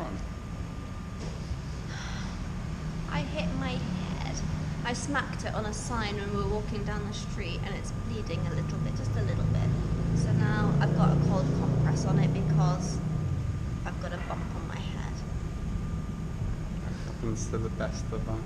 on. I hit my head. I smacked it on a sign when we were walking down the street and it's bleeding a little bit, just a little bit. So now I've got a cold compress on it because I've got a bump on my head. It happens to the best of us.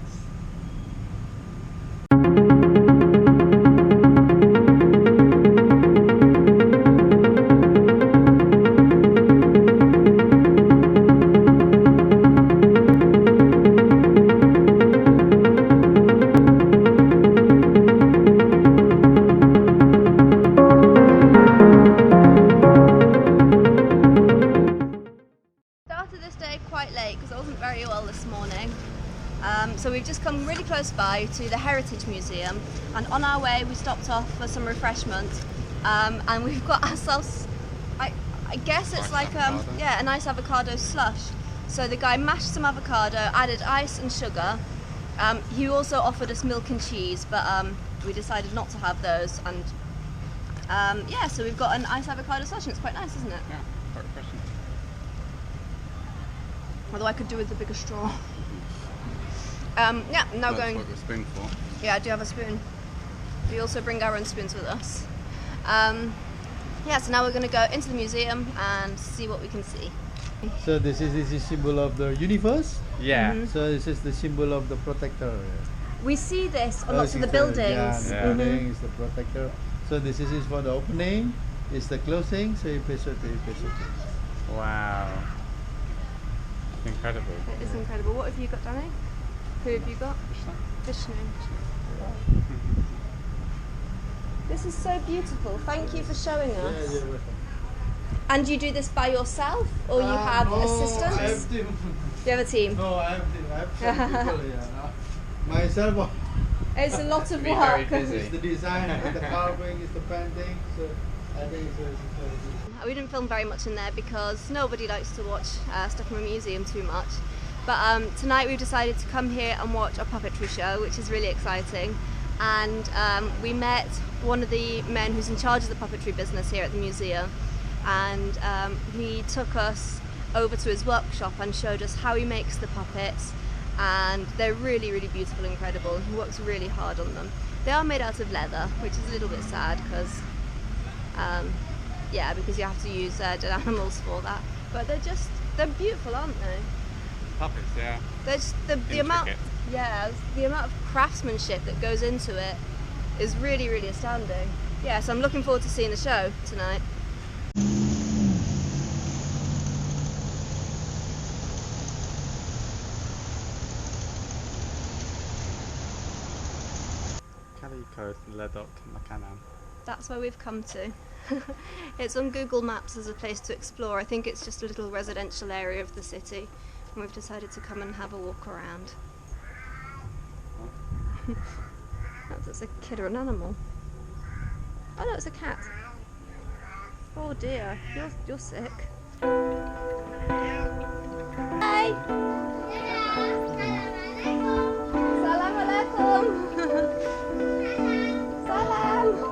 So we've just come really close by to the Heritage Museum, and on our way we stopped off for some refreshment, and we've got ourselves, I guess it's like a nice avocado slush. So the guy mashed some avocado, added ice and sugar. He also offered us milk and cheese, but we decided not to have those, and so we've got an ice avocado slush, and it's quite nice, isn't it? Yeah, quite refreshing. Although I could do with a bigger straw. Now going. That's what the spoon for. Yeah, I do have a spoon. We also bring our own spoons with us. So now we're going to go into the museum and see what we can see. So this is the symbol of the universe. Yeah. Mm-hmm. So this is the symbol of the protector. We see this on lots of the Yeah, buildings. the building is the protector. So this is for the opening. It's the closing. So you press it. Wow. Incredible. It is incredible. What have you got, Danny? Who have you got? Vishnu. This is so beautiful. Thank you for showing us. Yeah. And you do this by yourself, or you have assistants? I have team. You have a team. No, I have team. I have some people here. Myself. It's a lot of Be very work. busy. It's the design, it's the carving, it's the painting. So I think it's very good. We didn't film very much in there because nobody likes to watch stuff from a museum too much. But tonight we've decided to come here and watch a puppetry show, which is really exciting. And we met one of the men who's in charge of the puppetry business here at the museum. And he took us over to his workshop and showed us how he makes the puppets. And they're really, really beautiful and incredible. He works really hard on them. They are made out of leather, which is a little bit sad because because you have to use dead animals for that. But they're beautiful, aren't they? Puppets, yeah. There's the amount of craftsmanship that goes into it is really, really astounding. Yeah, so I'm looking forward to seeing the show tonight. Calico Ledok Makanan. That's where we've come to. It's on Google Maps as a place to explore. I think it's just a little residential area of the city, and we've decided to come and have a walk around. That's a kid or an animal. Oh no, it's a cat. Oh dear, you're sick. Hi. Salam alaikum. Salam.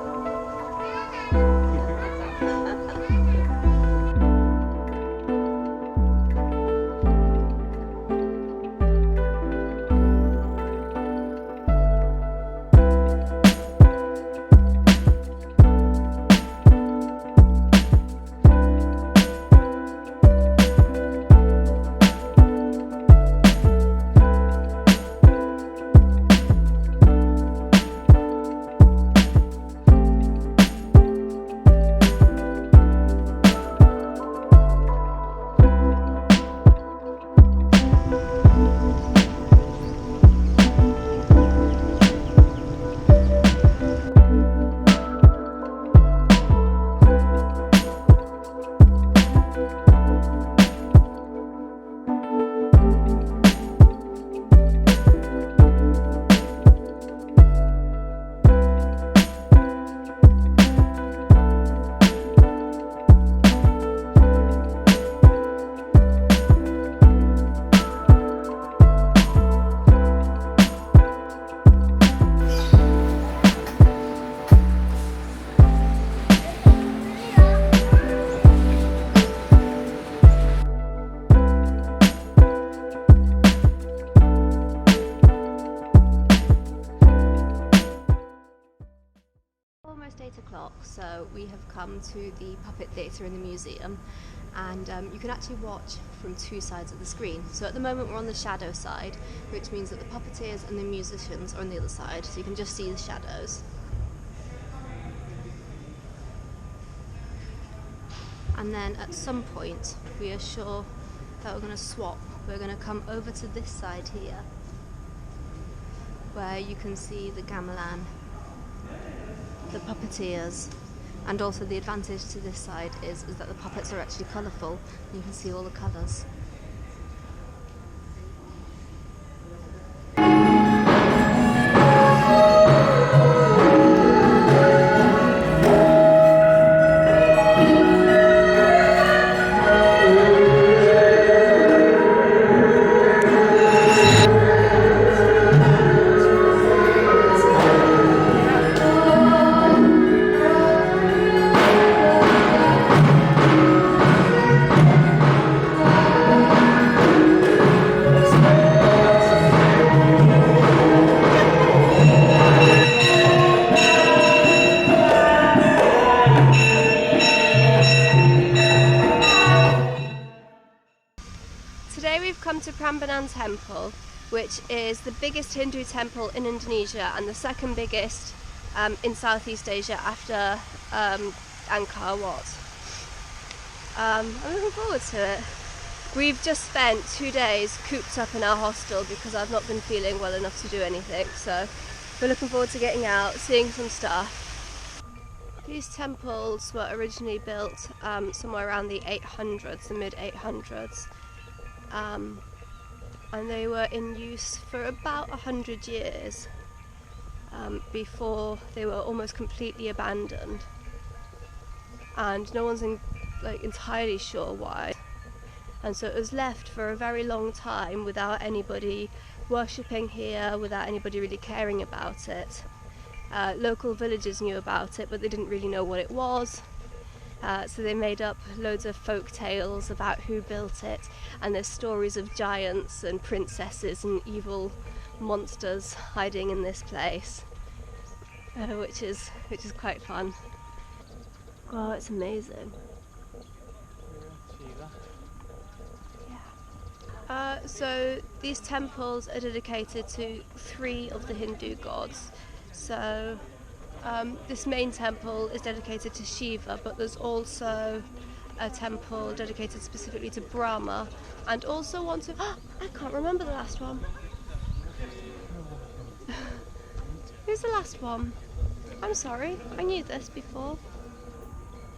So we have come to the puppet theatre in the museum, and you can actually watch from two sides of the screen. So at the moment we're on the shadow side, which means that the puppeteers and the musicians are on the other side, so you can just see the shadows. And then at some point we are sure that we're going to swap. We're going to come over to this side here, where you can see the gamelan, the puppeteers, and also the advantage to this side is that the puppets are actually colourful. You can see all the colours. Today we've come to Prambanan Temple, which is the biggest Hindu temple in Indonesia and the second biggest in Southeast Asia after Angkor Wat. I'm looking forward to it. We've just spent 2 days cooped up in our hostel because I've not been feeling well enough to do anything, so we're looking forward to getting out, seeing some stuff. These temples were originally built somewhere around the 800s, the mid-800s. And they were in use for about 100 years before they were almost completely abandoned, and no one's entirely sure why, and so it was left for a very long time without anybody worshipping here, without anybody really caring about it. Local villagers knew about it, but they didn't really know what it was. So they made up loads of folk tales about who built it, and there's stories of giants and princesses and evil monsters hiding in this place, which is quite fun. Oh, it's amazing. So these temples are dedicated to 3 of the Hindu gods. So this main temple is dedicated to Shiva, but there's also a temple dedicated specifically to Brahma, and also one to... I can't remember the last one. Who's the last one? I'm sorry, I knew this before.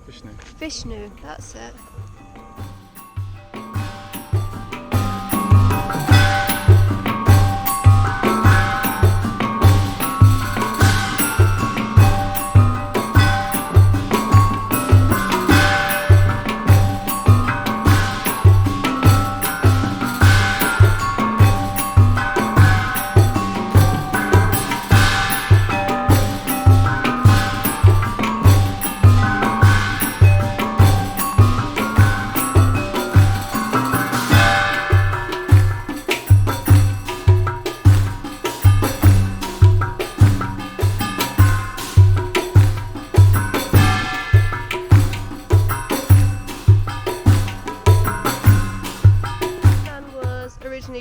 Vishnu. Vishnu, that's it.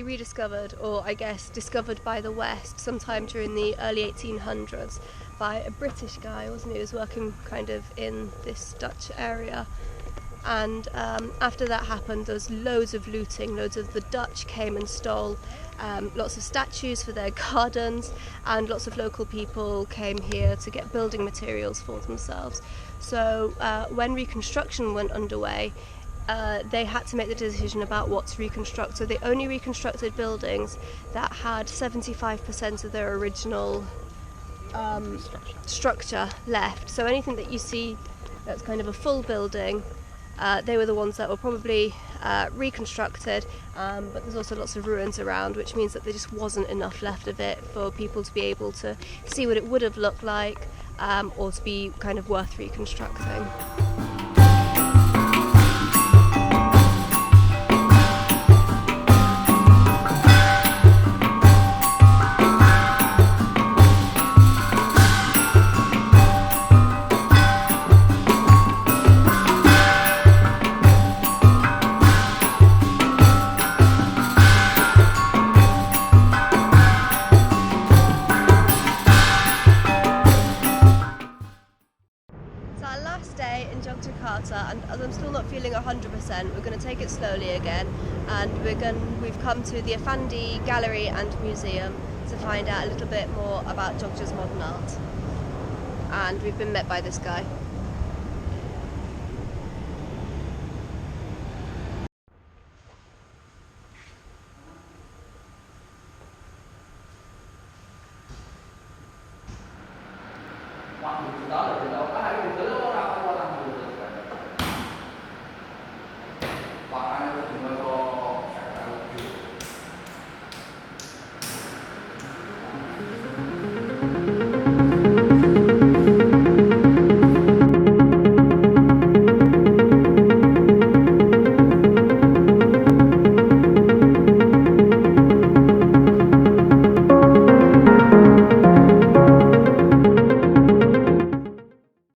Rediscovered, or I guess discovered by the West sometime during the early 1800s by a British guy, wasn't he? Who was working kind of in this Dutch area, and after that happened there was loads of looting. Loads of the Dutch came and stole lots of statues for their gardens, and lots of local people came here to get building materials for themselves. So when reconstruction went underway, they had to make the decision about what to reconstruct. So they only reconstructed buildings that had 75% of their original structure left. So anything that you see that's kind of a full building, they were the ones that were probably reconstructed, but there's also lots of ruins around, which means that there just wasn't enough left of it for people to be able to see what it would have looked like, or to be kind of worth reconstructing. going to take it slowly again, and we've come to the Effendi Gallery and Museum to find out a little bit more about Jogja's modern art. And we've been met by this guy.